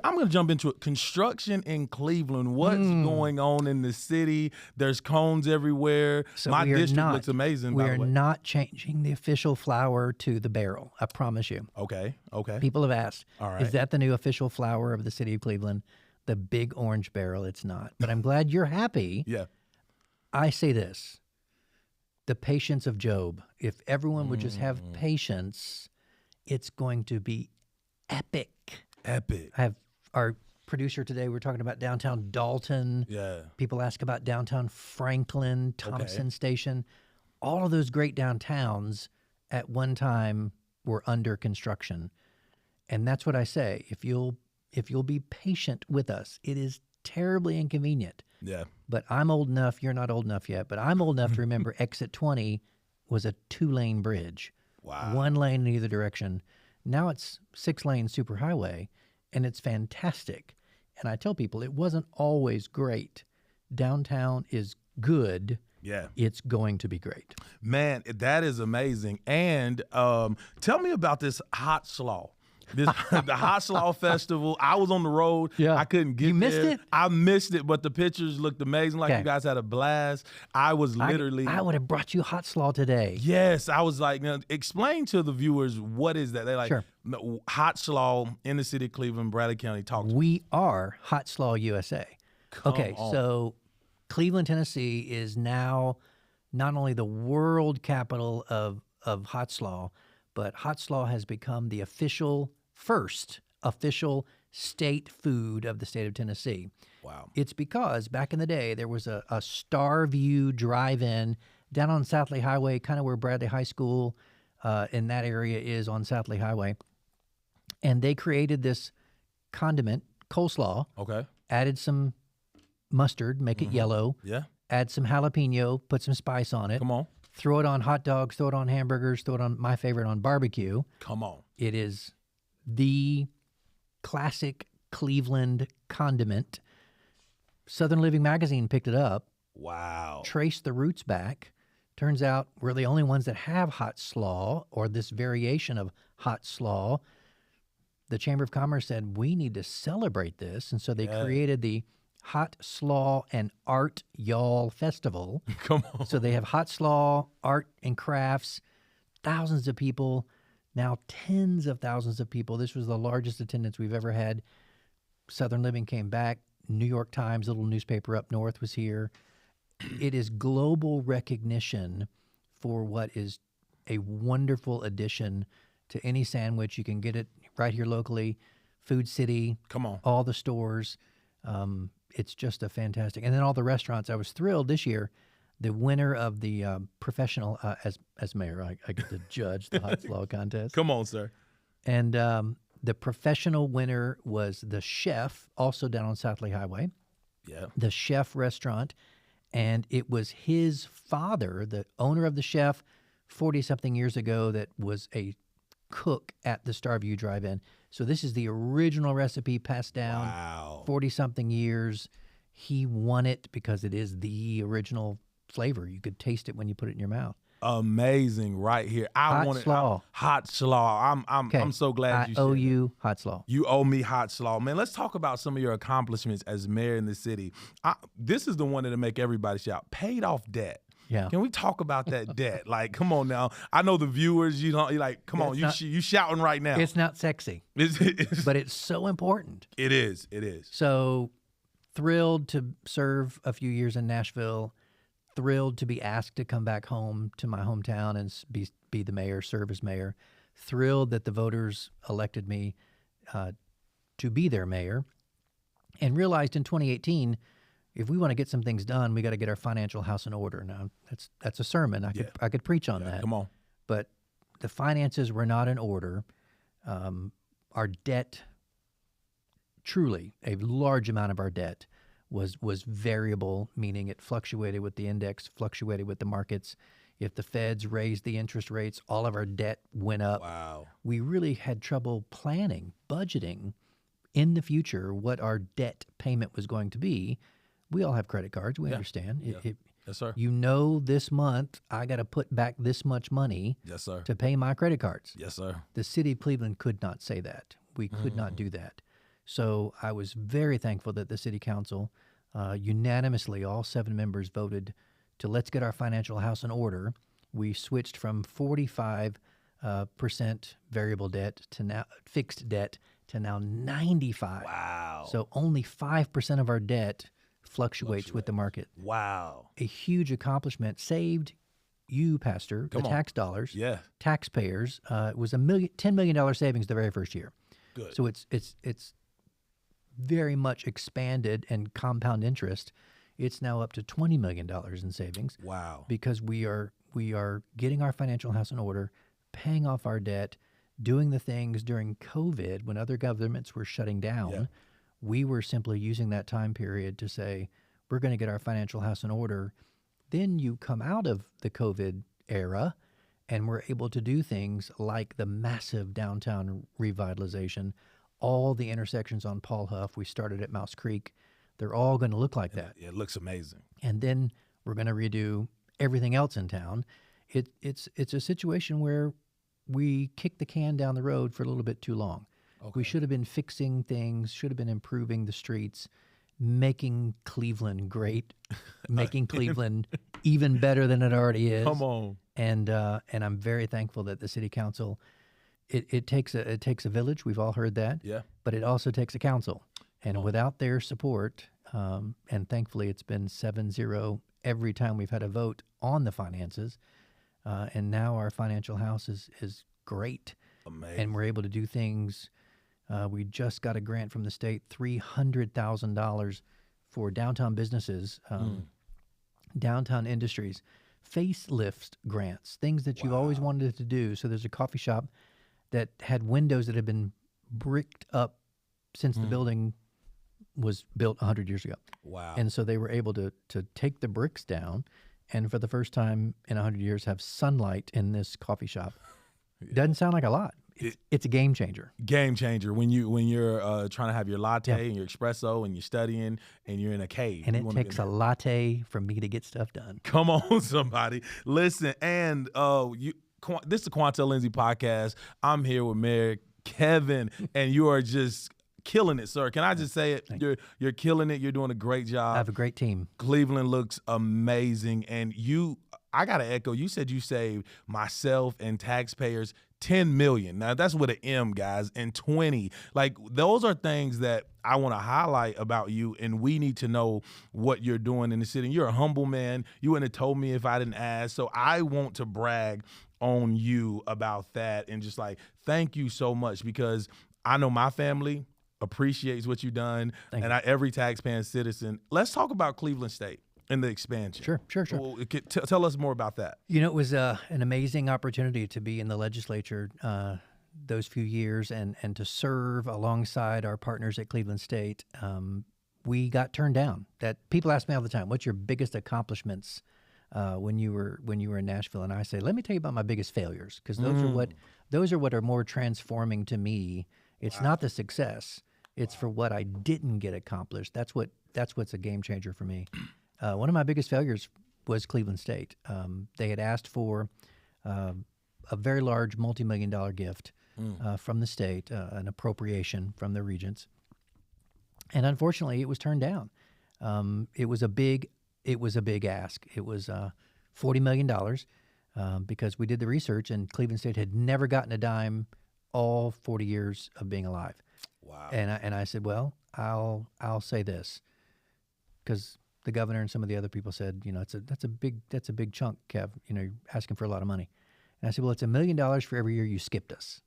I'm going to jump into it. Construction in Cleveland. What's going on in the city? There's cones everywhere. So My district looks amazing, by the way. We are not changing the official flower to the barrel. I promise you. Okay. People have asked, All right. is that the new official flower of the city of Cleveland? The big orange barrel? It's not. But I'm glad you're happy. Yeah. I say this. The patience of Job. If everyone would just have patience, it's going to be epic. Epic. I have our producer today. We're talking about downtown Dalton. Yeah. People ask about downtown Franklin, Thompson Station. All of those great downtowns at one time were under construction. And that's what I say. If you'll be patient with us, it is terribly inconvenient. Yeah. But I'm old enough, you're not old enough yet, but I'm old enough to remember exit 20 was a 2-lane bridge. Wow. 1 lane in either direction. Now it's 6-lane superhighway, and it's fantastic. And I tell people it wasn't always great. Downtown is good. Yeah. It's going to be great. Man, that is amazing. And tell me about this hot slaw. The Hot Slaw Festival. I was on the road. Yeah. I couldn't get You missed there. it? I missed it, but the pictures looked amazing. Like you guys had a blast. I was literally. I would have brought you hot slaw today. Yes, I was like, now, explain to the viewers what is that? They're like, Sure. Hot Slaw in the city of Cleveland, Bradley County. Talk to me. We are Hot Slaw USA. Come Okay, on. so Cleveland, Tennessee is now not only the world capital of hot slaw, but hot slaw has become the first official state food of the state of Tennessee. Wow. It's because back in the day, there was a Starview drive-in down on South Lee Highway, kind of where Bradley High School in that area is on South Lee Highway. And they created this condiment, coleslaw, Okay. added some mustard, make it yellow, Yeah. add some jalapeno, put some spice on it, Come on. throw it on hot dogs, throw it on hamburgers, throw it on, my favorite, on barbecue. Come on. It is the classic Cleveland condiment. Southern Living Magazine picked it up, Wow. traced the roots back. Turns out we're the only ones that have hot slaw or this variation of hot slaw. The Chamber of Commerce said, we need to celebrate this. And so they created the Hot Slaw and Art Y'all Festival. Come on. So they have hot slaw, art and crafts, thousands of people, now tens of thousands of people. This was the largest attendance we've ever had. Southern Living came back. New York Times, little newspaper up north, was here. It is global recognition for what is a wonderful addition to any sandwich. You can get it right here locally, Food City. Come on. All the stores. It's just a fantastic. And then all the restaurants. I was thrilled this year. The winner of the professional, as mayor, I get to judge the hot slaw contest. Come on, sir. And the professional winner was the Chef, also down on South Lee Highway. Yeah. The Chef restaurant. And it was his father, the owner of the Chef, 40-something years ago, that was a cook at the Starview Drive-In. So this is the original recipe passed down. Wow. 40-something years. He won it because it is the original flavor. You could taste it when you put it in your mouth. Amazing right here. Hot slaw. Hot slaw. I'm so glad you I owe shared you hot slaw. You owe me hot slaw. Man, let's talk about some of your accomplishments as mayor in the city. This is the one that'll make everybody shout. Paid off debt. Yeah. Can we talk about that debt? Like, come on now. I know the viewers, you're like, come on, you shouting right now. It's not sexy, but it's so important. It is. So thrilled to serve a few years in Nashville, thrilled to be asked to come back home to my hometown and be the mayor, serve as mayor, thrilled that the voters elected me to be their mayor, and realized in 2018, if we want to get some things done, we got to get our financial house in order. Now, that's a sermon. I could preach on that. Come on. But the finances were not in order. Our debt, truly, a large amount of our debt was variable, meaning it fluctuated with the index, fluctuated with the markets. If the feds raised the interest rates, all of our debt went up. Wow. We really had trouble planning, budgeting in the future what our debt payment was going to be. We all have credit cards. We understand. Yes, sir. You know, this month I got to put back this much money Yes, sir. to pay my credit cards. Yes, sir. The city of Cleveland could not say that. We could not do that. So I was very thankful that the city council unanimously, all 7 members voted to let's get our financial house in order. We switched from 45% variable debt to now fixed debt to now 95. Wow. So only 5% of our debt fluctuates with the market. Wow. A huge accomplishment, saved you, Pastor, the tax dollars, Yeah. taxpayers. It was $10 million savings the very first year. Good. So it's very much expanded, and compound interest. It's now up to $20 million in savings. Wow. Because we are getting our financial house in order, paying off our debt, doing the things during COVID when other governments were shutting down. Yeah. We were simply using that time period to say, we're going to get our financial house in order. Then you come out of the COVID era, and we're able to do things like the massive downtown revitalization, all the intersections on Paul Huff. We started at Mouse Creek. They're all going to look like that. It looks amazing. And then we're going to redo everything else in town. It's a situation where we kicked the can down the road for a little bit too long. Okay. We should have been fixing things, should have been improving the streets, making Cleveland great, making Cleveland even better than it already is. Come on. And I'm very thankful that the city council, it takes a village. We've all heard that. Yeah. But it also takes a council. And without their support, and thankfully it's been 7-0 every time we've had a vote on the finances, and now our financial house is great. Amazing. And we're able to do things. We just got a grant from the state, $300,000 for downtown businesses, downtown industries, facelifts grants, things that you've always wanted to do. So there's a coffee shop that had windows that had been bricked up since the building was built 100 years ago. Wow. And so they were able to take the bricks down, and for the first time in 100 years have sunlight in this coffee shop. Doesn't sound like a lot. It's a game changer. Game changer when you're trying to have your latte and your espresso and you're studying and you're in a cave. And it takes a latte for me to get stuff done. Come on, somebody. Listen, and this is the Quantel Lindsey podcast. I'm here with Mayor Kevin, and you are just killing it, sir. Can I just say it? You're killing it. You're doing a great job. I have a great team. Cleveland looks amazing. And I got to echo, you said you saved myself and taxpayers $10 million. Now, that's with an M, guys, and 20. Like, those are things that I want to highlight about you, and we need to know what you're doing in the city. You're a humble man. You wouldn't have told me if I didn't ask. So I want to brag on you about that and just, like, thank you so much, because I know my family appreciates what you've done, and every taxpaying citizen. Let's talk about Cleveland State and the expansion. Sure. Well, tell us more about that. You know, it was an amazing opportunity to be in the legislature those few years and to serve alongside our partners at Cleveland State. We got turned down. That people ask me all the time, "What's your biggest accomplishments when you were in Nashville?" And I say, "Let me tell you about my biggest failures, because those are what are more transforming to me. It's not the success; it's for what I didn't get accomplished. That's what's a game changer for me." One of my biggest failures was Cleveland State. They had asked for a very large multi-million-dollar gift from the state, an appropriation from the regents, and unfortunately, it was turned down. It was a big ask. It was $40 million because we did the research, and Cleveland State had never gotten a dime all 40 years of being alive. Wow. And I said, well, I'll say this, because the governor and some of the other people said, you know, that's a big chunk, Kev. You know, you're asking for a lot of money. And I said, well, it's $1 million for every year you skipped us.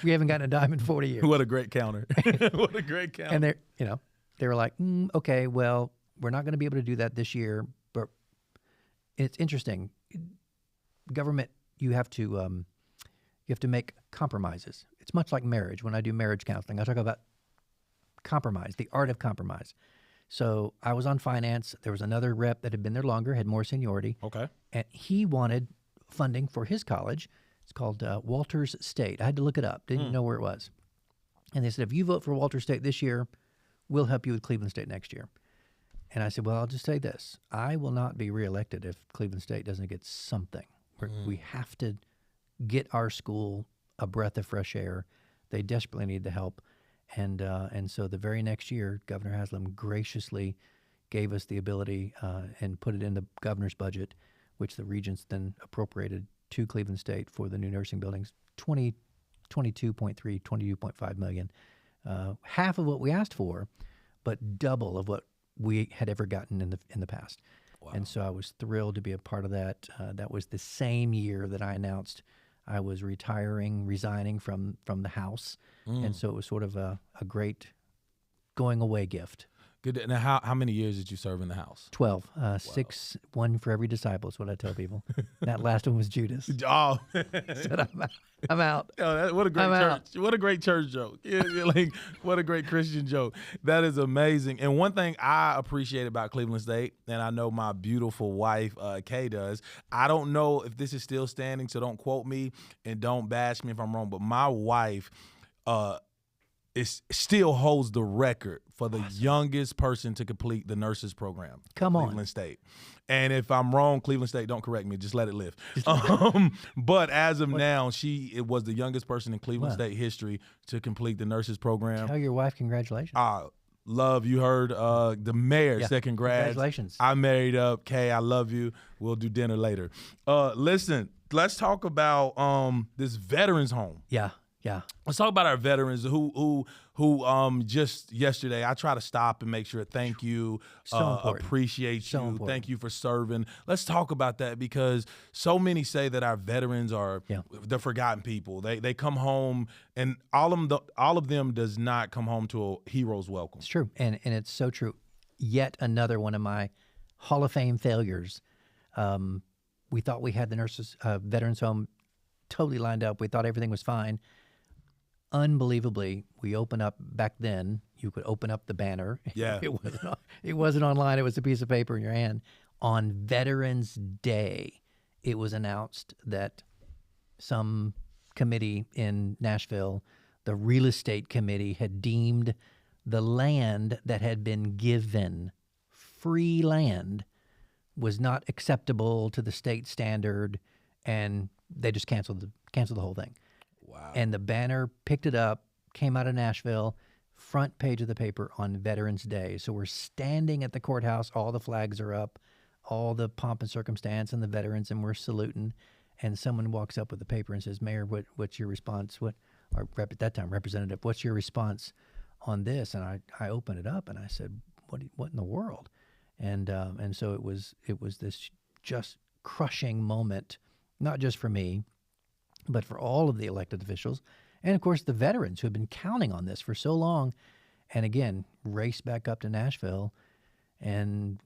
We haven't gotten a dime in 40 years. What a great counter! What a great counter! And they were like, okay, well, we're not going to be able to do that this year. But it's interesting. Government, you have to make compromises. It's much like marriage. When I do marriage counseling, I talk about compromise, the art of compromise. So I was on finance. There was another rep that had been there longer, had more seniority. Okay. And he wanted funding for his college. It's called Walters State. I had to look it up. Didn't know where it was. And they said, if you vote for Walters State this year, we'll help you with Cleveland State next year. And I said, well, I'll just say this. I will not be reelected if Cleveland State doesn't get something. We have to get our school a breath of fresh air. They desperately need the help. And so the very next year, Governor Haslam graciously gave us the ability and put it in the governor's budget, which the regents then appropriated to Cleveland State for the new nursing buildings, 22.3, 22.5 million, half of what we asked for, but double of what we had ever gotten in the past. Wow. And so I was thrilled to be a part of that. That was the same year that I announced I was resigning from the House. And so it was sort of a great going away gift. Good. Now, how many years did you serve in the House? 12. 6, one for every disciple is what I tell people. That last one was Judas. Oh, Said, I'm out. Oh, what a great I'm church! out. What a great church joke! Like, what a great Christian joke! That is amazing. And one thing I appreciate about Cleveland State, and I know my beautiful wife Kay does. I don't know if this is still standing, so don't quote me and don't bash me if I'm wrong. But my wife still holds the record for the youngest person to complete the nurses program. Come on. Cleveland State. And if I'm wrong, Cleveland State, don't correct me. Just let it live. But as of now, it was the youngest person in Cleveland State history to complete the nurses program. Tell your wife congratulations. Love, you heard the mayor said congrats. Congratulations. I married up. Kay, I love you. We'll do dinner later. Listen, let's talk about this veterans home. Yeah. Let's talk about our veterans who just yesterday I try to stop and make sure thank you, appreciate you, thank you for serving. Let's talk about that because so many say that our veterans are the forgotten people. They come home and all of them does not come home to a hero's welcome. It's true, and it's so true. Yet another one of my Hall of Fame failures. We thought we had the nurses veterans home totally lined up. We thought everything was fine. Unbelievably, we open up back then. You could open up the banner. Yeah, it wasn't online. It was a piece of paper in your hand. On Veterans Day, it was announced that some committee in Nashville, the real estate committee, had deemed the land that had been given, free land, was not acceptable to the state standard, and they just canceled the whole thing. Wow. And the banner picked it up, came out of Nashville, front page of the paper on Veterans Day. So we're standing at the courthouse, all the flags are up, all the pomp and circumstance and the veterans, and we're saluting. And someone walks up with the paper and says, "Mayor, what's your response? Or at that time, Representative, what's your response on this?" And I opened it up and I said, "What in the world?" And so it was this just crushing moment, not just for me, but for all of the elected officials, and of course the veterans who have been counting on this for so long, and again raced back up to Nashville, and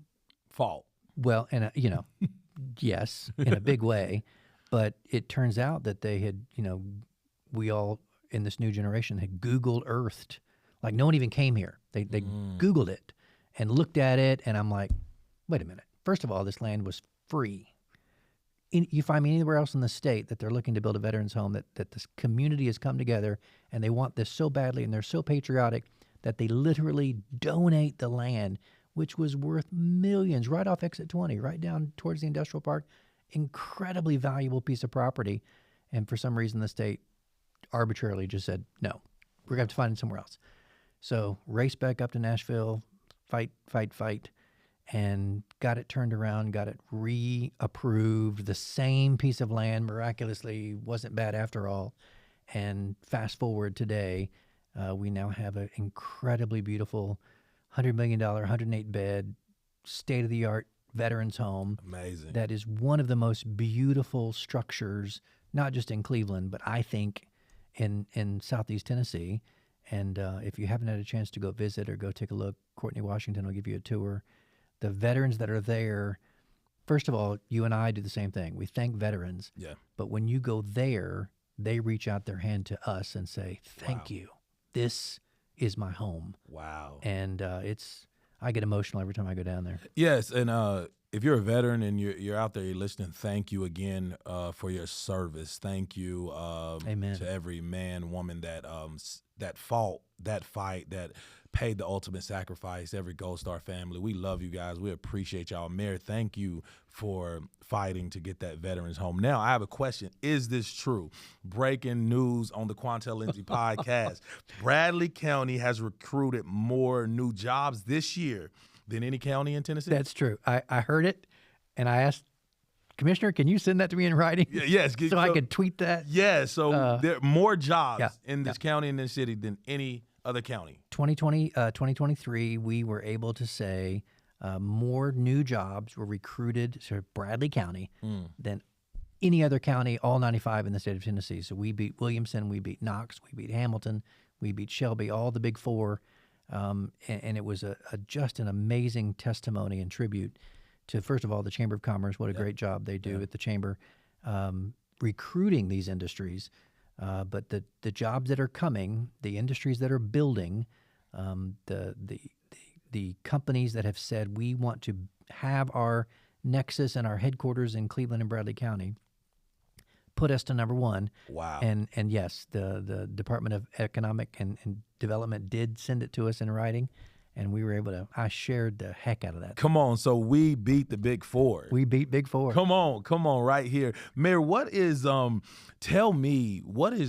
fault. Well, and yes, in a big way, but it turns out that they had, we all in this new generation had Googled Earthed, like no one even came here. They Googled it and looked at it, and I'm like, wait a minute. First of all, this land was free. You find me anywhere else in the state that they're looking to build a veterans home, that this community has come together and they want this so badly and they're so patriotic that they literally donate the land, which was worth millions, right off exit 20, right down towards the industrial park. Incredibly valuable piece of property. And for some reason, the state arbitrarily just said, no, we're going to have to find it somewhere else. So race back up to Nashville, fight, and got it turned around, got it reapproved. The same piece of land miraculously wasn't bad after all. And fast forward today, we now have an incredibly beautiful $100 million, 108-bed, state-of-the-art veterans home. Amazing. That is one of the most beautiful structures, not just in Cleveland, but I think in Southeast Tennessee. And if you haven't had a chance to go visit or go take a look, Courtney Washington will give you a tour. The veterans that are there, first of all, you and I do the same thing. We thank veterans. Yeah. But when you go there, they reach out their hand to us and say, thank you. This is my home. Wow. And I get emotional every time I go down there. Yes, and if you're a veteran and you're out there, you're listening, thank you again for your service. Thank you Amen. to every man, woman that fought that fight that paid the ultimate sacrifice, every Gold Star family. We love you guys. We appreciate y'all. Mayor, thank you for fighting to get that veterans home. Now, I have a question. Is this true? Breaking news on the Quantel Lindsey podcast. Bradley County has recruited more new jobs this year than any county in Tennessee? That's true. I heard it, and I asked, Commissioner, can you send that to me in writing? Yes. So I could tweet that? Yeah, so there are more jobs in this yeah. county and this city than any other county. 2023, we were able to say more new jobs were recruited to Bradley County than any other county, all 95 in the state of Tennessee. So we beat Williamson, we beat Knox, we beat Hamilton, we beat Shelby, all the big four. And it was just an amazing testimony and tribute to, first of all, the Chamber of Commerce. What a great job they do at the Chamber recruiting these industries. But the jobs that are coming, the industries that are building, the companies that have said we want to have our nexus and our headquarters in Cleveland and Bradley County, put us to number one. Wow. And yes, the Department of Economic and Development did send it to us in writing, and we were able to, I shared the heck out of that. Come on, so we beat the Big Four. We beat Big Four. Come on, right here. Mayor, what is, tell me, what do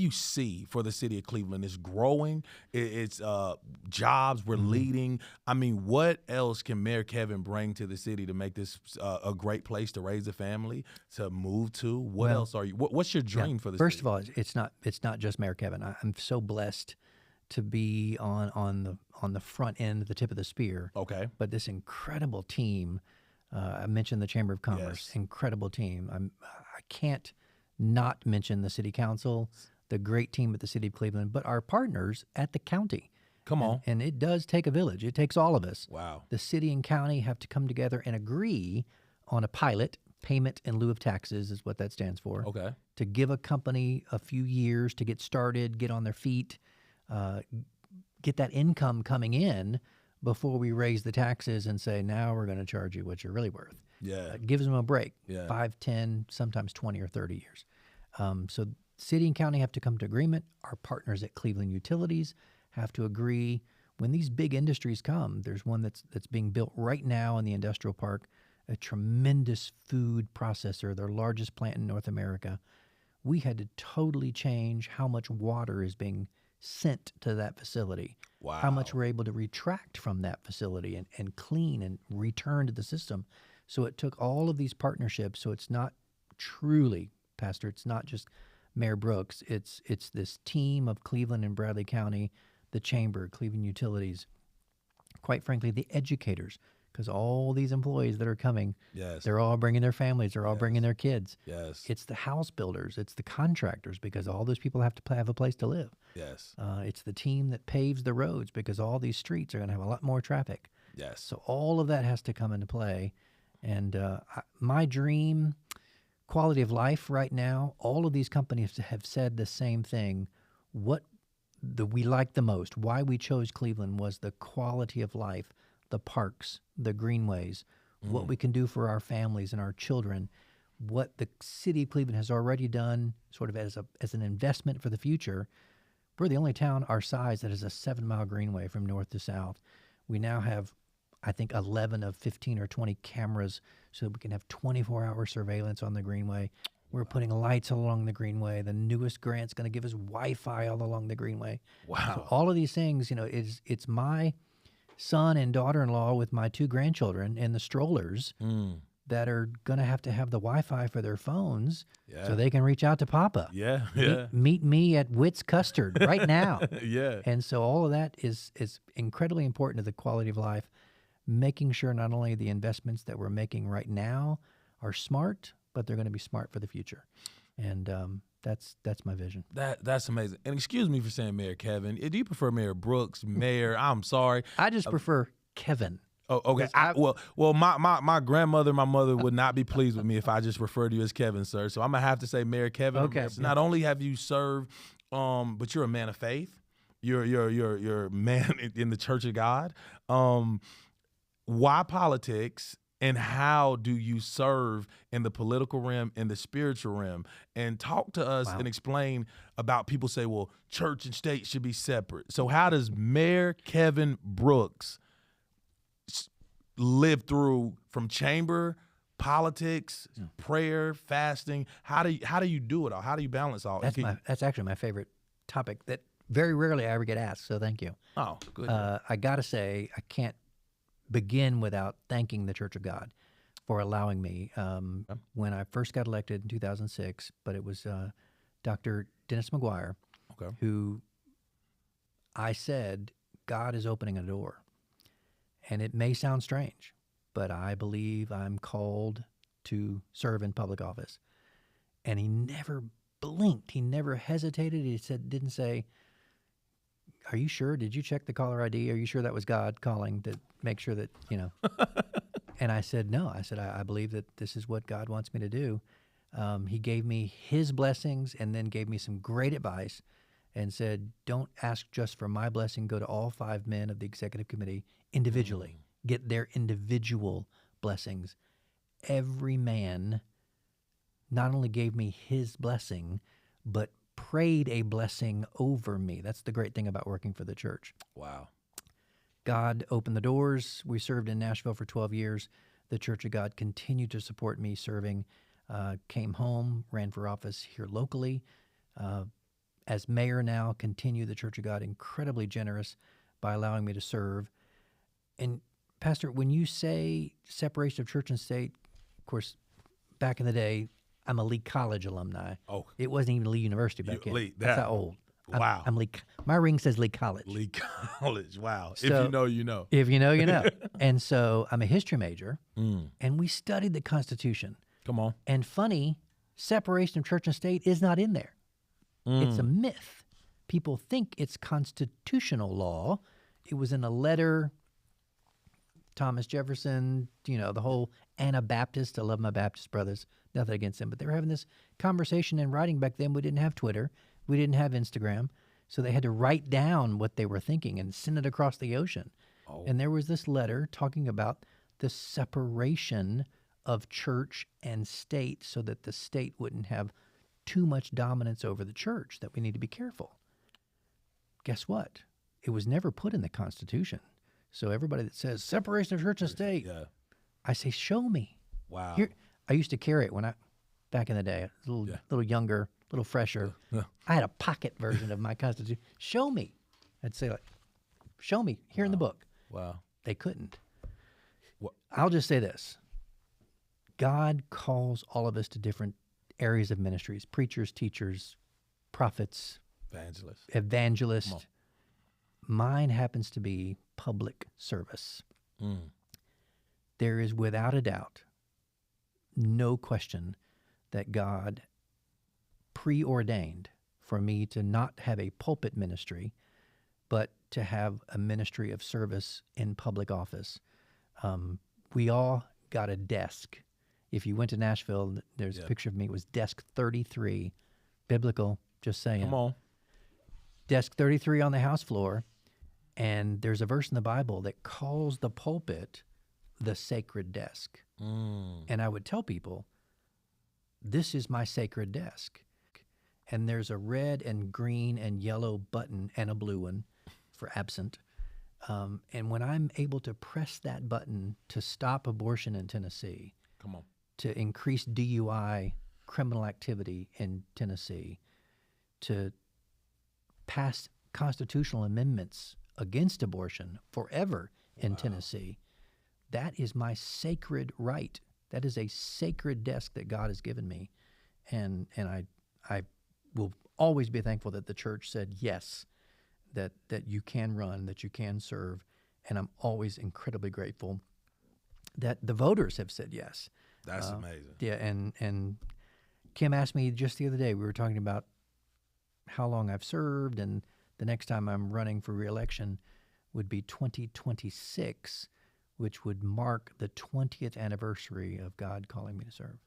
you see for the city of Cleveland? It's growing, it's jobs, we're leading. I mean, what else can Mayor Kevin bring to the city to make this a great place to raise a family, to move to? What else are you, what's your dream for the city? First of all, it's not just Mayor Kevin. I'm so blessed to be on the front end, the tip of the spear. Okay. But this incredible team, I mentioned the Chamber of Commerce, incredible team. I can't not mention the City Council, the great team at the City of Cleveland, but our partners at the county. Come on. And it does take a village. It takes all of us. Wow. The city and county have to come together and agree on a pilot, payment in lieu of taxes is what that stands for. Okay. To give a company a few years to get started, get on their feet, get that income coming in before we raise the taxes and say, now we're going to charge you what you're really worth. Yeah. It gives them a break, Yeah. 5, 10, sometimes 20 or 30 years. So city and county have to come to agreement. Our partners at Cleveland Utilities have to agree. When these big industries come, there's one that's being built right now in the industrial park, a tremendous food processor, their largest plant in North America. We had to totally change how much water is being sent to that facility. Wow. How much we're able to retract from that facility and clean and return to the system. So it took all of these partnerships. So it's not truly, Pastor, it's not just Mayor Brooks. It's this team of Cleveland and Bradley County, the Chamber, Cleveland Utilities, quite frankly, the educators, because all these employees that are coming, they're all bringing their families, they're all bringing their kids. Yes. It's the house builders, it's the contractors, because all those people have to have a place to live. Yes. It's the team that paves the roads, because all these streets are going to have a lot more traffic. Yes. So all of that has to come into play. And my dream, quality of life right now, all of these companies have said the same thing. What we like the most, why we chose Cleveland, was the quality of life, the parks, the greenways, what we can do for our families and our children, what the city of Cleveland has already done sort of as an investment for the future. We're the only town our size that has a 7-mile greenway from north to south. We now have, I think, 11 of 15 or 20 cameras so that we can have 24-hour surveillance on the greenway. We're putting lights along the greenway. The newest grant's going to give us Wi-Fi all along the greenway. Wow. So all of these things, it's my son and daughter-in-law with my 2 grandchildren in the strollers that are going to have the Wi-Fi for their phones so they can reach out to Papa. Yeah. Meet me at Witt's Custard right now. Yeah. And so all of that is incredibly important to the quality of life, making sure not only the investments that we're making right now are smart, but they're going to be smart for the future. And that's my vision. That's amazing. And excuse me for saying Mayor Kevin. Do you prefer Mayor Brooks, Mayor? I'm sorry. I just prefer Kevin. Oh, okay. Well, my grandmother, my mother would not be pleased with me if I just referred to you as Kevin, sir. So I'm gonna have to say Mayor Kevin. Okay. Not only have you served, but you're a man of faith. You're a man in the Church of God. Why politics And how do you serve in the political realm, in the spiritual realm? And talk to us Wow. and explain about people say, well, church and state should be separate. So how does Mayor Kevin Brooks live through from chamber, politics, prayer, fasting? How do you do it all? How do you balance all? That's actually my favorite topic that very rarely I ever get asked, so thank you. Oh, good. I got to say, I can't begin without thanking the Church of God for allowing me. When I first got elected in 2006, but it was Dr. Dennis McGuire who I said, God is opening a door. And it may sound strange, but I believe I'm called to serve in public office. And he never blinked. He never hesitated. He didn't say, are you sure? Did you check the caller ID? Are you sure that was God calling to make sure that, And I said, no. I said, I believe that this is what God wants me to do. He gave me his blessings and then gave me some great advice and said, don't ask just for my blessing. Go to all 5 men of the executive committee individually. Get their individual blessings. Every man not only gave me his blessing, but prayed a blessing over me. That's the great thing about working for the church. Wow. God opened the doors. We served in Nashville for 12 years. The Church of God continued to support me serving. Came home, ran for office here locally. As mayor now, continue the Church of God, incredibly generous by allowing me to serve. And Pastor, when you say separation of church and state, of course, back in the day, I'm a Lee College alumni. Oh. It wasn't even Lee University back then. Lee, That's how old. Wow. I'm Lee. My ring says Lee College. Lee College. Wow. So, if you know, you know. If you know, you know. And so I'm a history major, and we studied the Constitution. Come on. And funny, separation of church and state is not in there. It's a myth. People think it's constitutional law. It was in a letter, Thomas Jefferson, the whole Anabaptist. I love my Baptist brothers. Nothing against them. But they were having this conversation in writing back then. We didn't have Twitter. We didn't have Instagram. So they had to write down what they were thinking and send it across the ocean. Oh. And there was this letter talking about the separation of church and state so that the state wouldn't have too much dominance over the church, that we need to be careful. Guess what? It was never put in the Constitution. So everybody that says separation of church and state, I say, show me. Wow. Here, I used to carry it back in the day, a little younger, a little fresher. I had a pocket version of my Constitution. Show me. I'd say, show me here in the book. Wow. They couldn't. I'll just say this. God calls all of us to different areas of ministries: preachers, teachers, prophets, evangelists. Mine happens to be public service. There is, without a doubt, no question that God preordained for me to not have a pulpit ministry, but to have a ministry of service in public office. We all got a desk. If you went to Nashville, there's a picture of me. It was desk 33, biblical, just saying. Come on. Desk 33 on the house floor, and there's a verse in the Bible that calls the pulpit the sacred desk. And I would tell people, this is my sacred desk. And there's a red and green and yellow button and a blue one for absent. And when I'm able to press that button to stop abortion in Tennessee, to increase DUI criminal activity in Tennessee, to pass constitutional amendments against abortion forever in Tennessee, that is my sacred right. That is a sacred desk that God has given me. And I will always be thankful that the church said yes, that you can run, that you can serve. And I'm always incredibly grateful that the voters have said yes. That's amazing. Yeah, and Kim asked me just the other day, we were talking about how long I've served, and the next time I'm running for re-election would be 2026, which would mark the 20th anniversary of God calling me to serve.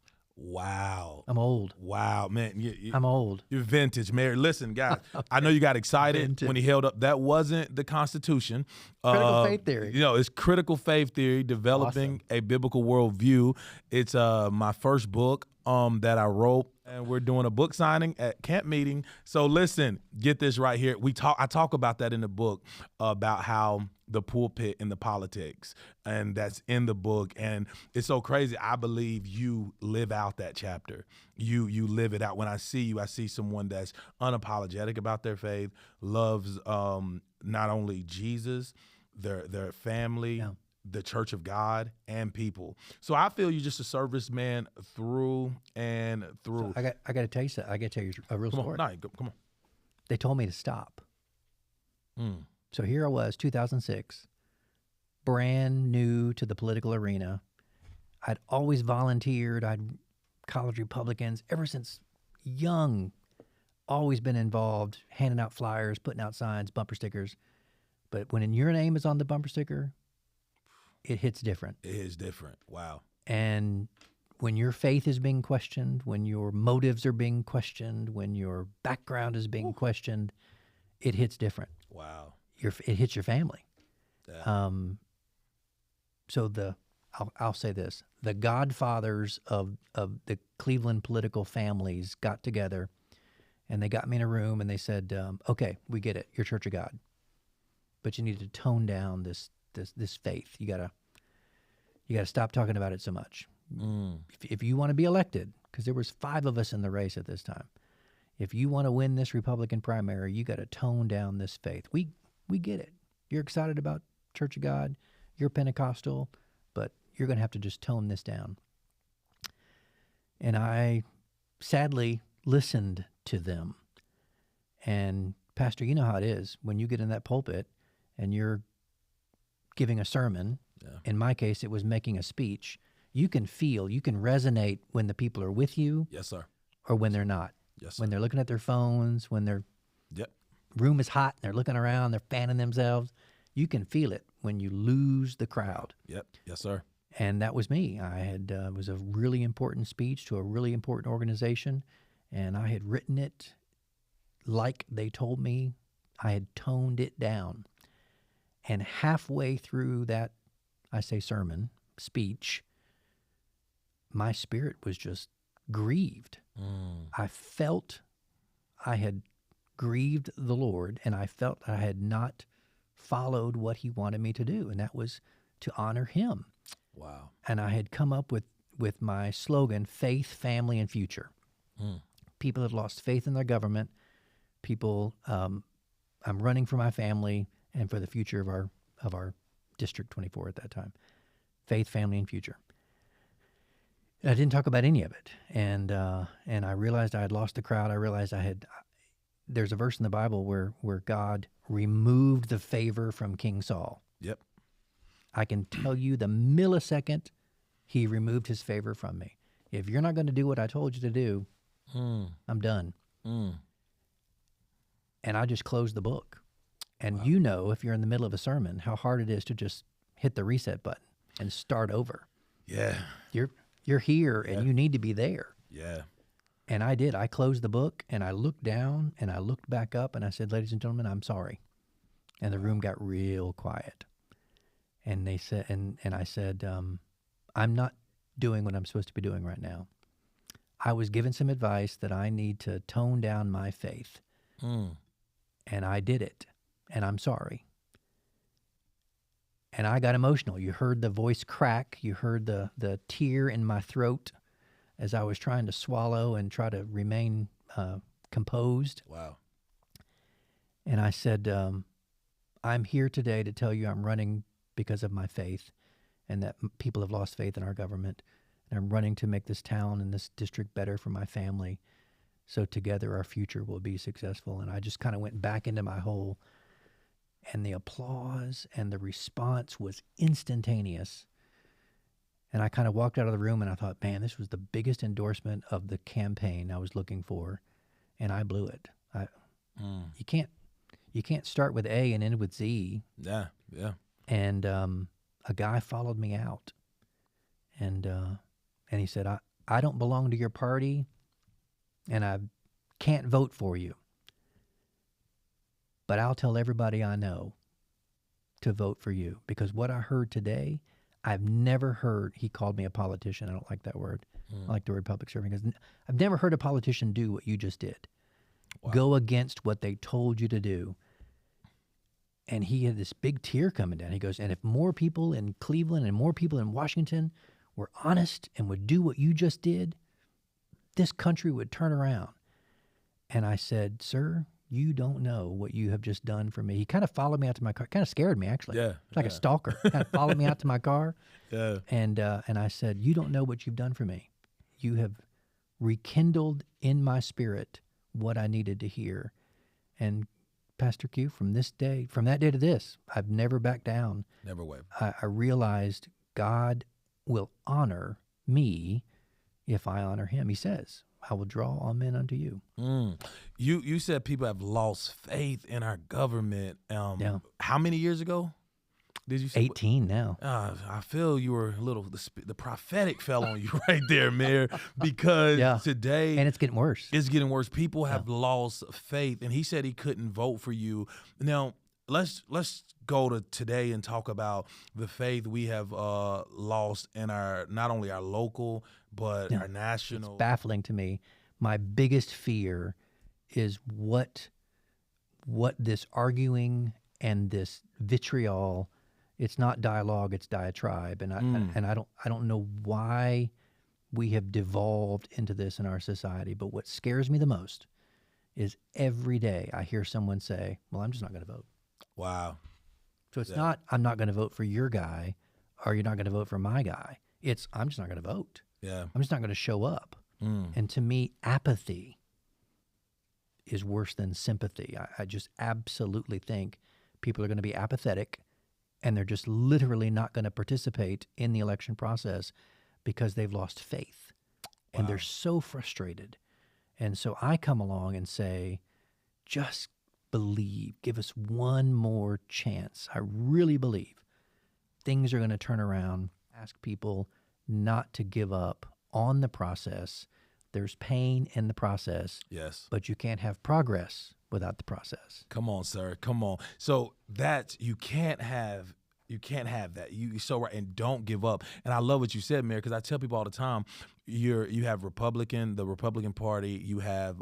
Wow. I'm old. Wow, man. I'm old. You're vintage, Mary. Listen, guys, I know you got excited Vintage. when he held up. That wasn't the Constitution. Critical faith theory. You know, it's critical faith theory, developing a biblical worldview. It's my first book that I wrote, and we're doing a book signing at camp meeting. So listen, get this right here. I talk about that in the book, about how the pulpit and the politics, and that's in the book. And it's so crazy. I believe you live out that chapter. You live it out. When I see you, I see someone that's unapologetic about their faith, loves not only Jesus, their family, the church of God, and people. So I feel you're just a serviceman through and through. So I got to tell you something. I got to tell you a real story. Come on. They told me to stop. So here I was, 2006, brand new to the political arena. I'd always volunteered. I'd college Republicans ever since young, always been involved, handing out flyers, putting out signs, bumper stickers. But when your name is on the bumper sticker, it hits different. It is different. Wow. And when your faith is being questioned, when your motives are being questioned, when your background is being questioned, it hits different. Wow. It hits your family. Yeah. So I'll say this: the godfathers of the Cleveland political families got together, and they got me in a room, and they said, "Okay, we get it. You're Church of God, but you need to tone down this faith. You gotta stop talking about it so much. If you want to be elected, because there was 5 of us in the race at this time, if you want to win this Republican primary, you got to tone down this faith. We get it. You're excited about Church of God. You're Pentecostal, but you're going to have to just tone this down." And I sadly listened to them. And Pastor, you know how it is when you get in that pulpit and you're giving a sermon. Yeah. In my case, it was making a speech. You can resonate when the people are with you. Yes, sir. Or when they're not. Yes, sir. When they're looking at their phones, when their room is hot and they're looking around, they're fanning themselves. You can feel it when you lose the crowd. Yep. Yes, sir. And that was me. I had it was a really important speech to a really important organization, and I had written it like they told me. I had toned it down. And halfway through that, I say sermon, speech, my spirit was just grieved. I felt I had grieved the Lord, and I felt I had not followed what he wanted me to do, and that was to honor him. Wow. And I had come up with my slogan, faith, family, and future. People had lost faith in their government. People, I'm running for my family and for the future of our District 24 at that time. Faith, family, and future. And I didn't talk about any of it. And I realized I had lost the crowd. I realized there's a verse in the Bible where God removed the favor from King Saul. Yep. I can tell you the millisecond he removed his favor from me. If you're not going to do what I told you to do, I'm done. And I just closed the book. And you know, if you're in the middle of a sermon, how hard it is to just hit the reset button and start over. Yeah. You're here and you need to be there. Yeah. And I did. I closed the book and I looked down and I looked back up and I said, "Ladies and gentlemen, I'm sorry." And the room got real quiet. And they said, and I said, "I'm not doing what I'm supposed to be doing right now. I was given some advice that I need to tone down my faith. And I did it. And I'm sorry." And I got emotional. You heard the voice crack. You heard the tear in my throat as I was trying to swallow and try to remain composed. Wow. And I said, "I'm here today to tell you I'm running because of my faith and that people have lost faith in our government. And I'm running to make this town and this district better for my family. So together our future will be successful." And I just kind of went back into my hole. And the applause and the response was instantaneous. And I kind of walked out of the room and I thought, man, this was the biggest endorsement of the campaign I was looking for. And I blew it. You can't start with A and end with Z. Yeah, yeah. And a guy followed me out. And he said, I don't belong to your party, and I can't vote for you. But I'll tell everybody I know to vote for you, because what I heard today, I've never heard. He called me a politician. I don't like that word. I like the word public servant, because I've never heard a politician do what you just did. Wow. Go against what they told you to do. And he had this big tear coming down. He goes, and if more people in Cleveland and more people in Washington were honest and would do what you just did, this country would turn around. And I said, sir, you don't know what you have just done for me. He kind of followed me out to my car. Kind of scared me, actually. Yeah. It's like a stalker. Kind of followed me out to my car. Yeah. And I said, you don't know what you've done for me. You have rekindled in my spirit what I needed to hear. And Pastor Q, from that day to this, I've never backed down. Never wavered. I realized God will honor me if I honor him. He says, I will draw all men unto you. You said people have lost faith in our government. Yeah. How many years ago did you say? 18 now. I feel you were a little, the prophetic fell on you right there, Mayor, because today. And it's getting worse. It's getting worse. People have lost faith. And he said he couldn't vote for you. Now, let's go to today and talk about the faith we have lost in our, not only our local, but our national. It's baffling to me. My biggest fear is what this arguing and this vitriol. It's not dialogue, it's diatribe, and I don't know why we have devolved into this in our society. But what scares me the most is every day I hear someone say, "Well, I'm just not going to vote." Wow. So it's not I'm not going to vote for your guy, or you're not going to vote for my guy. It's I'm just not going to vote. Yeah. I'm just not going to show up. And to me, apathy is worse than sympathy. I just absolutely think people are going to be apathetic, and they're just literally not going to participate in the election process because they've lost faith. And they're so frustrated. And so I come along and say, just believe. Give us one more chance. I really believe things are going to turn around. Ask people not to give up on the process. There's pain in the process. Yes. But you can't have progress without the process. Come on, sir. Come on. So that's you can't have that. You're so right. And don't give up. And I love what you said, Mayor, because I tell people all the time, you have the Republican Party, you have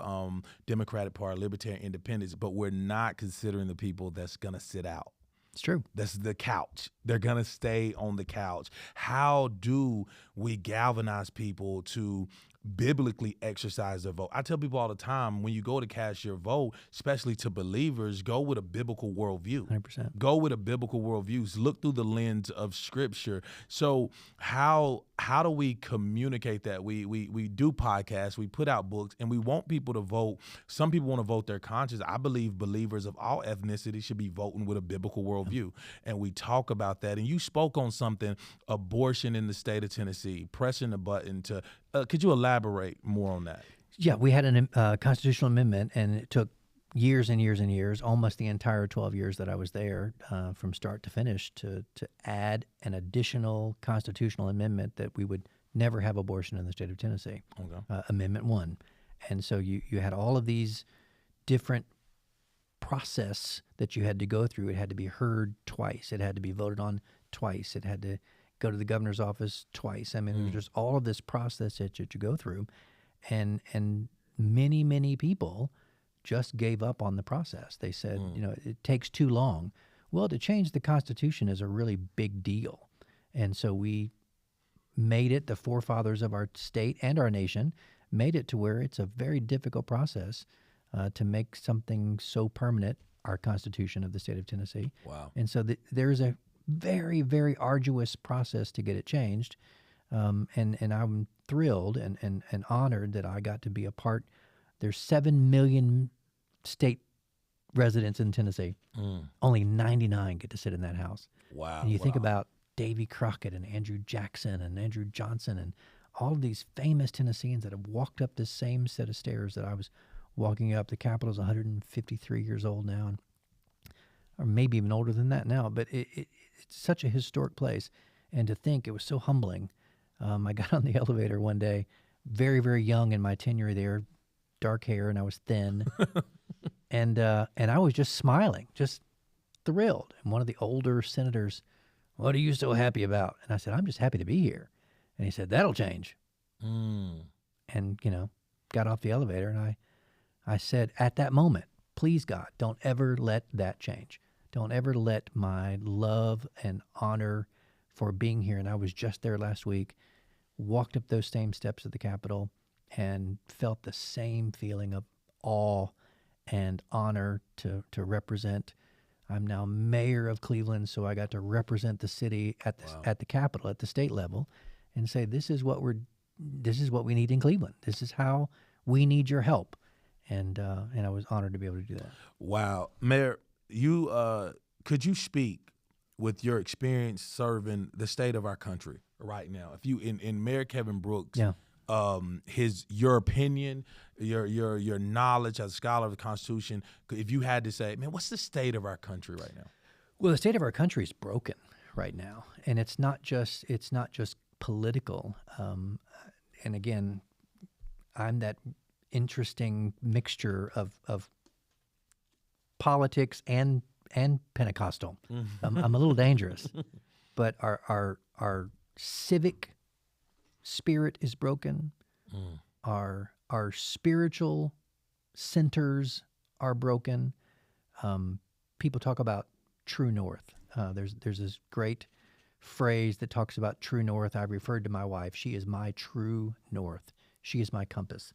Democratic Party, Libertarian Independents, but we're not considering the people that's gonna sit out. It's true. That's the couch. They're going to stay on the couch. How do we galvanize people to biblically exercise their vote? I tell people all the time, when you go to cast your vote, especially to believers, go with a biblical worldview. 100%. Go with a biblical worldview. Look through the lens of Scripture. So how do we communicate that? We do podcasts, we put out books, and we want people to vote. Some people want to vote their conscience. I believe believers of all ethnicities should be voting with a biblical worldview. And we talk about that. And you spoke on something, abortion in the state of Tennessee, pressing the button to, could you elaborate more on that? Yeah, we had a constitutional amendment, and it took years and years and years, almost the entire 12 years that I was there, from start to finish, to add an additional constitutional amendment that we would never have abortion in the state of Tennessee. Okay. Amendment 1. And so you had all of these different process that you had to go through. It had to be heard twice. It had to be voted on twice. It had to go to the governor's office twice. I mean, there's just all of this process that you go through. And many, many people just gave up on the process. They said, it takes too long. Well, to change the Constitution is a really big deal. And so we made it, the forefathers of our state and our nation, made it to where it's a very difficult process to make something so permanent, our Constitution of the state of Tennessee. Wow. And so there's a very, very arduous process to get it changed. And I'm thrilled and honored that I got to be a part. There's 7 million state residents in Tennessee. Only 99 get to sit in that house. Wow. And you think about Davy Crockett and Andrew Jackson and Andrew Johnson and all of these famous Tennesseans that have walked up the same set of stairs that I was walking up. The Capitol's 153 years old now, or maybe even older than that now. But it's such a historic place. And to think, it was so humbling. I got on the elevator one day very, very young in my tenure there, dark hair, and I was thin. and I was just smiling, just thrilled. And one of the older senators, "What are you so happy about?" And I said, "I'm just happy to be here." And he said, "That'll change." And, got off the elevator, and I said at that moment, "Please, God, don't ever let that change. Don't ever let my love and honor for being here." And I was just there last week, walked up those same steps at the Capitol, and felt the same feeling of awe and honor to represent. I'm now mayor of Cleveland, so I got to represent the city at the Capitol, at the state level, and say, this is what we need in Cleveland. This is how we need your help. And I was honored to be able to do that. Wow. Mayor, could you speak with your experience serving the state of our country right now? If you in Mayor Kevin Brooks, your opinion, your knowledge as a scholar of the Constitution, if you had to say, man, what's the state of our country right now? Well, the state of our country is broken right now, and it's not just political. And again, I'm that interesting mixture of politics and Pentecostal. I'm a little dangerous, but our civic spirit is broken. Our spiritual centers are broken. People talk about true north. There's this great phrase that talks about true north. I've referred to my wife. She is my true north. She is my compass.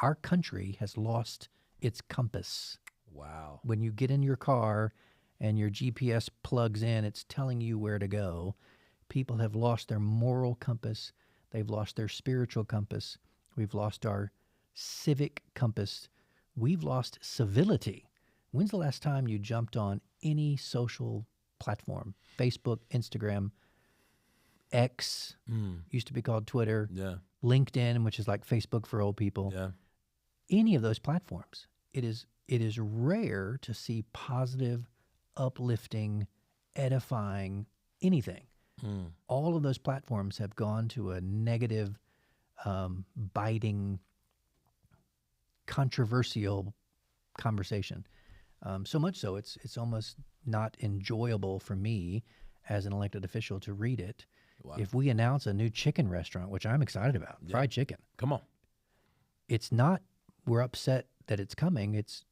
Our country has lost its compass. Wow. When you get in your car and your GPS plugs in, it's telling you where to go. People have lost their moral compass. They've lost their spiritual compass. We've lost our civic compass. We've lost civility. When's the last time you jumped on any social platform? Facebook, Instagram, X, used to be called Twitter, LinkedIn, which is like Facebook for old people. Yeah. Any of those platforms, it is rare to see positive, uplifting, edifying anything. All of those platforms have gone to a negative, biting, controversial conversation. So much so, it's almost not enjoyable for me as an elected official to read it. Wow. If we announce a new chicken restaurant, which I'm excited about, fried chicken. Come on. It's not we're upset that it's coming. It's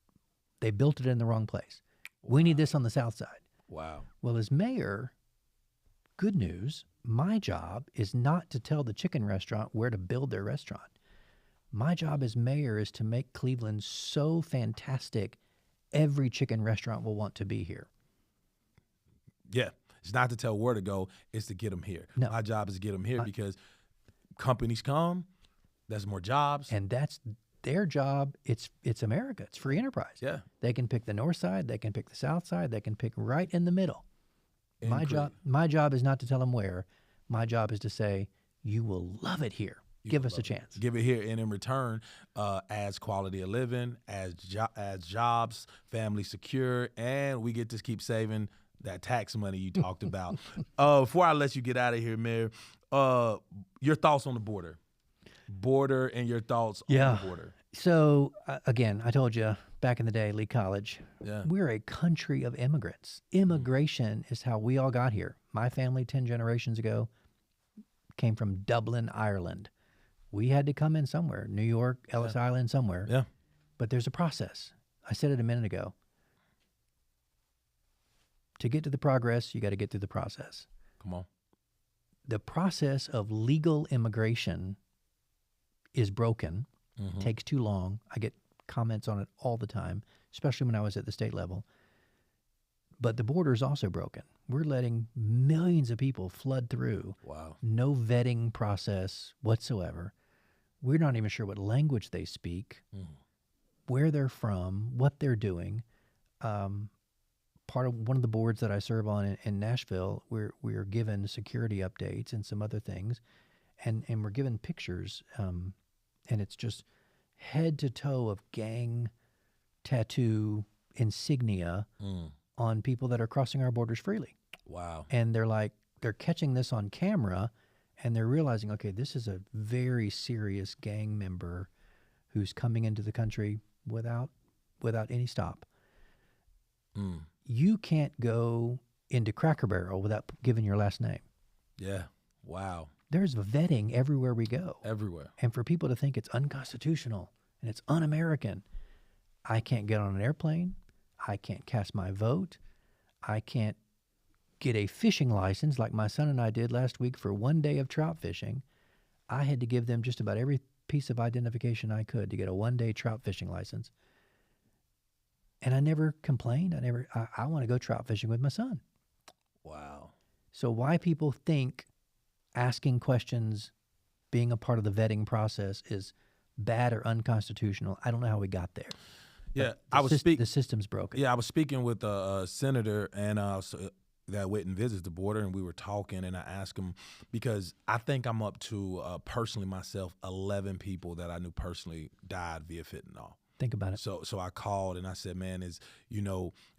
they built it in the wrong place. We need this on the south side. Wow. Well, as mayor, good news, my job is not to tell the chicken restaurant where to build their restaurant. My job as mayor is to make Cleveland so fantastic every chicken restaurant will want to be here. Yeah. It's not to tell where to go. It's to get them here. No. My job is to get them here because companies come, there's more jobs. And that's their job. It's America. It's free enterprise. Yeah. They can pick the north side. They can pick the south side. They can pick right in the middle. My job is not to tell them where. My job is to say, you will love it here. Give us a chance. Give it here, and in return, adds quality of living, adds jobs, family secure, and we get to keep saving that tax money you talked about. Before I let you get out of here, Mayor, your thoughts on the border and your thoughts on the border. So, again, I told you back in the day, Lee College, we're a country of immigrants. Immigration is how we all got here. My family 10 generations ago came from Dublin, Ireland. We had to come in somewhere, New York, Ellis Island, somewhere. Yeah. But there's a process. I said it a minute ago. To get to the progress, you got to get through the process. Come on. The process of legal immigration is broken, takes too long. I get comments on it all the time, especially when I was at the state level. But the border is also broken. We're letting millions of people flood through. Wow. No vetting process whatsoever. We're not even sure what language they speak, where they're from, what they're doing. Part of one of the boards that I serve on in Nashville, we're given security updates and some other things, and we're given pictures, and it's just head to toe of gang tattoo insignia on people that are crossing our borders freely. Wow. And they're catching this on camera, and they're realizing, okay, this is a very serious gang member who's coming into the country without any stop. You can't go into Cracker Barrel without giving your last name. Yeah. Wow. There's vetting everywhere we go. Everywhere. And for people to think it's unconstitutional and it's un-American, I can't get on an airplane. I can't cast my vote. I can't get a fishing license like my son and I did last week for one day of trout fishing. I had to give them just about every piece of identification I could to get a one-day trout fishing license. And I never complained. I want to go trout fishing with my son. Wow. So why people think asking questions, being a part of the vetting process is bad or unconstitutional, I don't know how we got there. Yeah, The system's broken. Yeah, I was speaking with a senator and that went and visited the border, and we were talking, and I asked him, because I think I'm up to, personally myself, 11 people that I knew personally died via fentanyl. Think about it. So I called and I said, man,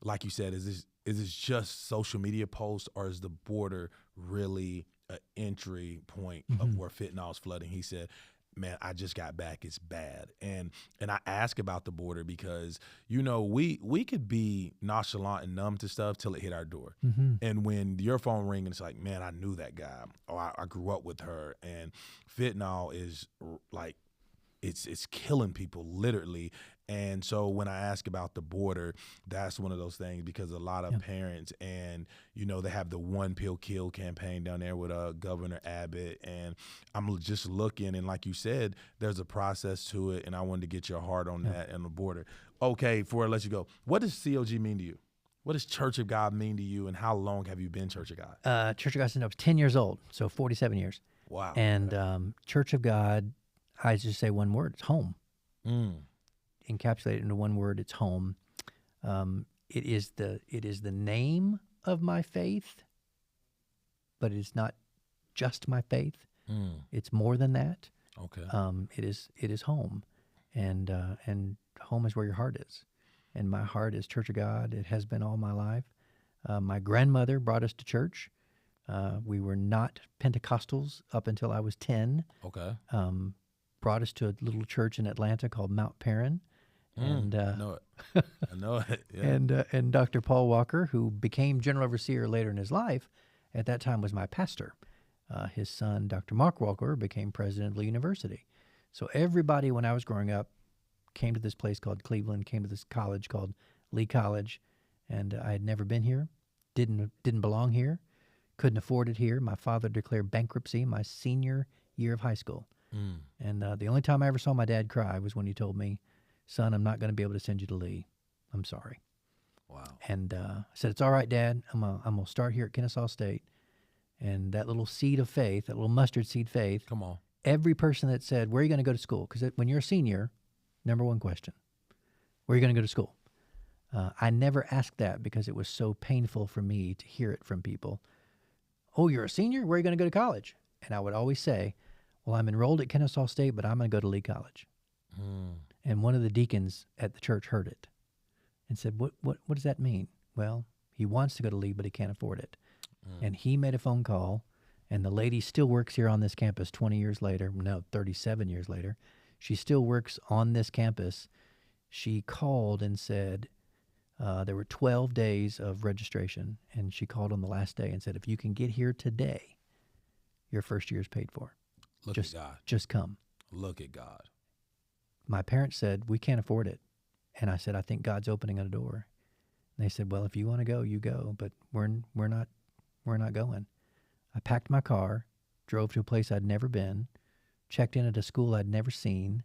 like you said, is this just social media posts, or is the border really an entry point of where fentanyl is flooding? He said, man, I just got back. It's bad. And I ask about the border because, we could be nonchalant and numb to stuff till it hit our door. And when your phone rings, it's like, man, I knew that guy, or I grew up with her. And fentanyl is like, it's killing people literally. And so when I ask about the border, that's one of those things, because a lot of parents, and they have the One Pill Kill campaign down there with Governor Abbott, and I'm just looking, and like you said, there's a process to it, and I wanted to get your heart on that and the border. Okay, before I let you go, what does COG mean to you? What does Church of God mean to you, and how long have you been Church of God? Church of God since I was 10 years old, so 47 years. Wow. And Church of God, I just say one word, it's home. Encapsulate it into one word, it's home. It is the name of my faith, but it is not just my faith. It's more than that. Okay. It is home, and home is where your heart is, and my heart is Church of God. It has been all my life. My grandmother brought us to church. We were not Pentecostals up until I was 10. Okay. Brought us to a little church in Atlanta called Mount Perrin. And I know it. I know it. Yeah. And Dr. Paul Walker, who became general overseer later in his life, at that time was my pastor. His son, Dr. Mark Walker, became president of Lee University. So everybody, when I was growing up, came to this place called Cleveland, came to this college called Lee College, and I had never been here, didn't belong here, couldn't afford it here. My father declared bankruptcy my senior year of high school. And the only time I ever saw my dad cry was when he told me, son, I'm not going to be able to send you to Lee. I'm sorry. Wow. And I said, it's all right, Dad. I'm gonna start here at Kennesaw State. And that little seed of faith, that little mustard seed faith. Come on. Every person that said, where are you going to go to school? Because when you're a senior, number one question, where are you going to go to school? I never asked that because it was so painful for me to hear it from people. Oh, you're a senior? Where are you going to go to college? And I would always say, well, I'm enrolled at Kennesaw State, but I'm going to go to Lee College. And one of the deacons at the church heard it and said, what does that mean? Well, he wants to go to Lee, but he can't afford it. And he made a phone call, and the lady still works here on this campus 37 years later. She still works on this campus. She called and said there were 12 days of registration, and she called on the last day and said, if you can get here today, your first year is paid for. Look at God. Just come. Look at God. My parents said, we can't afford it. And I said, I think God's opening a door. And they said, well, if you want to go, you go, but we're not going. I packed my car, drove to a place I'd never been, checked in at a school I'd never seen,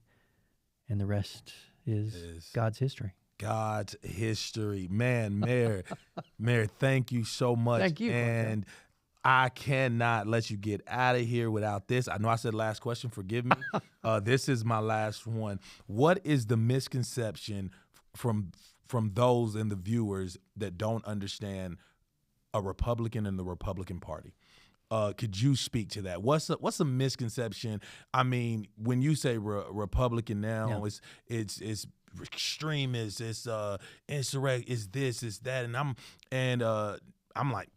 and the rest is God's history. God's history. Man, Mayor, thank you so much. Thank you. And I cannot let you get out of here without this. I know I said last question. Forgive me. This is my last one. What is the misconception from those in the viewers that don't understand a Republican and the Republican Party? Could you speak to that? What's a misconception? I mean, when you say Republican now, it's extremist, it's insurrect, it's this, it's that, and I'm like,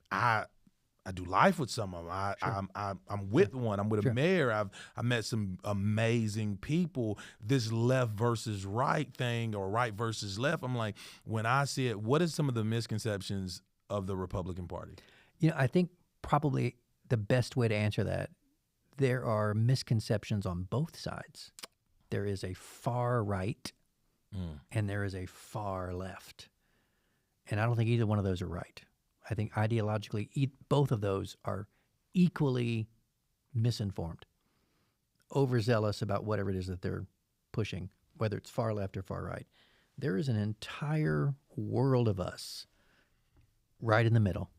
I do life with some of them. I'm with one. I'm with a mayor. I met some amazing people. This left versus right thing, or right versus left. I'm like, when I see it, what is some of the misconceptions of the Republican Party? I think probably the best way to answer that, there are misconceptions on both sides. There is a far right and there is a far left. And I don't think either one of those are right. I think ideologically, both of those are equally misinformed, overzealous about whatever it is that they're pushing, whether it's far left or far right. There is an entire world of us right in the middle.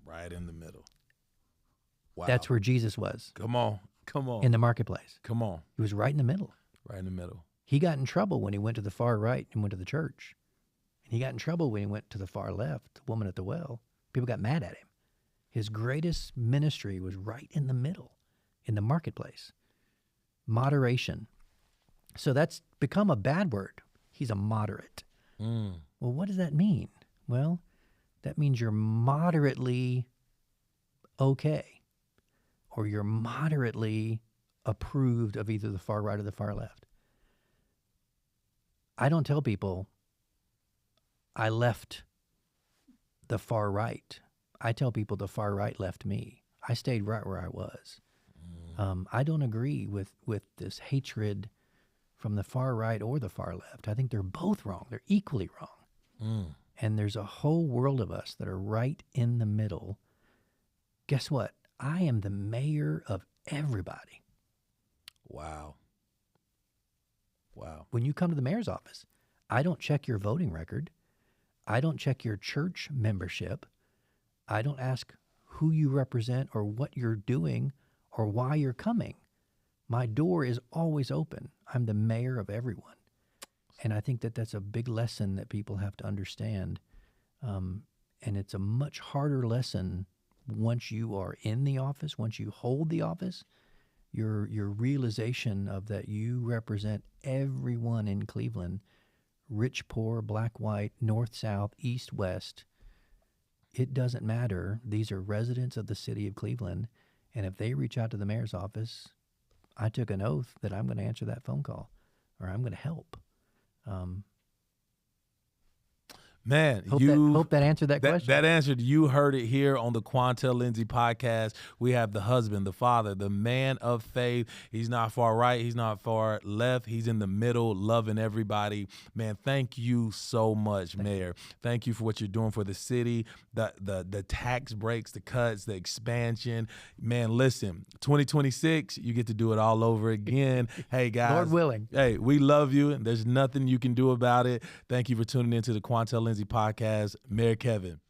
Right in the middle. Wow. That's where Jesus was. Come on. In the marketplace. Come on. He was right in the middle. Right in the middle. He got in trouble when he went to the far right and went to the church. And he got in trouble when he went to the far left, the woman at the well. People got mad at him. His greatest ministry was right in the middle, in the marketplace. Moderation. So that's become a bad word. He's a moderate. Well, what does that mean? Well, that means you're moderately okay, or you're moderately approved of either the far right or the far left. I don't tell people I left the far right. I tell people the far right left me. I stayed right where I was. I don't agree with this hatred from the far right or the far left. I think they're both wrong. They're equally wrong. And there's a whole world of us that are right in the middle. Guess what? I am the mayor of everybody. Wow. Wow. When you come to the mayor's office, I don't check your voting record. I don't check your church membership. I don't ask who you represent or what you're doing or why you're coming. My door is always open. I'm the mayor of everyone. And I think that that's a big lesson that people have to understand. And it's a much harder lesson once you are in the office, once you hold the office. Your realization of that you represent everyone in Cleveland, rich, poor, black, white, north, south, east, west. It doesn't matter. These are residents of the city of Cleveland. And if they reach out to the mayor's office, I took an oath that I'm going to answer that phone call or I'm going to help. Man, hope that answered that question. That answered. You heard it here on the Quantel Lindsey podcast. We have the husband, the father, the man of faith. He's not far right. He's not far left. He's in the middle, loving everybody. Man, thank you so much, Mayor. Thank you for what you're doing for the city, the tax breaks, the cuts, the expansion. Man, listen, 2026, you get to do it all over again. Hey, guys. Lord willing. Hey, we love you, and there's nothing you can do about it. Thank you for tuning into the Quantel Lindsey podcast. Mayor Kevin.